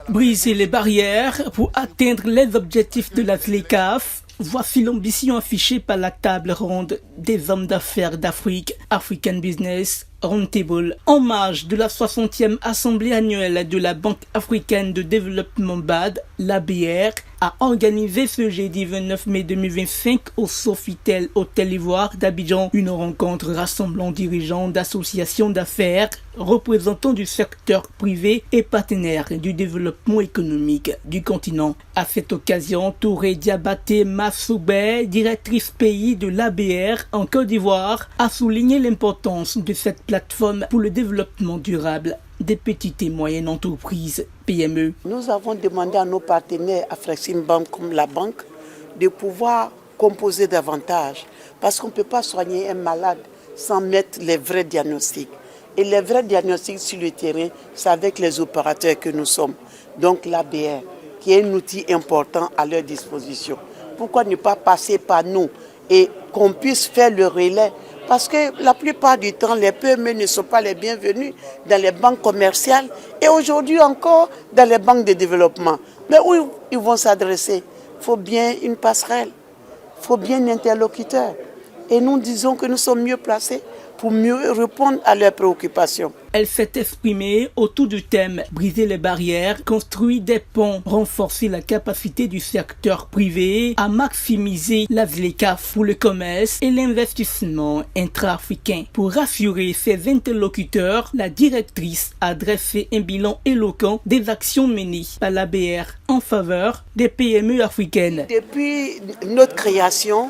Briser les barrières pour atteindre les objectifs de la ZLECAf. Voici l'ambition affichée par la table ronde des hommes d'affaires d'Afrique, African Business Roundtable, en marge de la 60e Assemblée annuelle de la Banque africaine de développement BAD, l'ABR, a organisé ce jeudi 29 mai 2025 au Sofitel Hôtel Ivoire d'Abidjan une rencontre rassemblant dirigeants d'associations d'affaires, représentants du secteur privé et partenaires du développement économique du continent. À cette occasion, Touré Diabaté Massoubé, directrice pays de l'ABR en Côte d'Ivoire, a souligné l'importance de cette plateforme pour le développement durable des petites et moyennes entreprises, PME. Nous avons demandé à nos partenaires Afreximbank comme la banque de pouvoir composer davantage parce qu'on ne peut pas soigner un malade sans mettre les vrais diagnostics. Et les vrais diagnostics sur le terrain, c'est avec les opérateurs que nous sommes. Donc l'ABR, qui est un outil important à leur disposition. Pourquoi ne pas passer par nous et qu'on puisse faire le relais? Parce que la plupart du temps, les PME ne sont pas les bienvenus dans les banques commerciales et aujourd'hui encore dans les banques de développement. Mais où ils vont s'adresser? Il faut bien une passerelle, il faut bien un interlocuteur. Et nous disons que nous sommes mieux placés pour mieux répondre à leurs préoccupations. Elle s'est exprimée autour du thème « Briser les barrières, construire des ponts, renforcer la capacité du secteur privé à maximiser la ZLECAf pour le commerce et l'investissement intra-africain ». Pour rassurer ses interlocuteurs, la directrice a dressé un bilan éloquent des actions menées par l'ABR en faveur des PME africaines. Depuis notre création,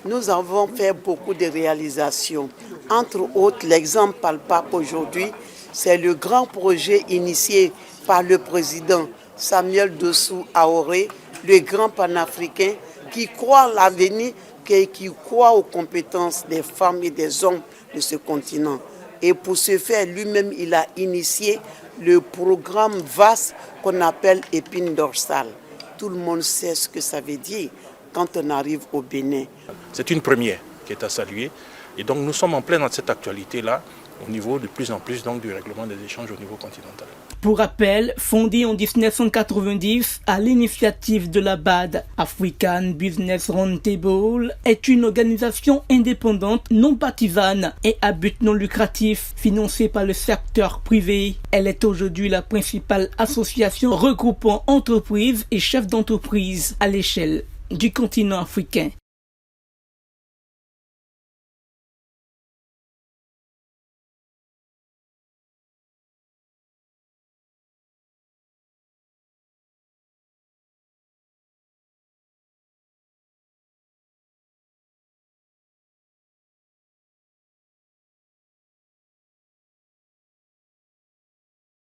nous avons fait beaucoup de réalisations. Entre autres, l'exemple palpable aujourd'hui, c'est le grand projet initié par le président Samuel Dossou Ahoré, le grand panafricain qui croit à l'avenir, qui croit aux compétences des femmes et des hommes de ce continent. Et pour ce faire, lui-même, il a initié le programme vaste qu'on appelle épine dorsale. Tout le monde sait ce que ça veut dire quand on arrive au Bénin. C'est une première qui est à saluer. Et donc nous sommes en plein dans cette actualité-là, au niveau de plus en plus donc, du règlement des échanges au niveau continental. Pour rappel, fondée en 1990 à l'initiative de la BAD, African Business Roundtable est une organisation indépendante non partisane et à but non lucratif financée par le secteur privé. Elle est aujourd'hui la principale association regroupant entreprises et chefs d'entreprise à l'échelle du continent africain.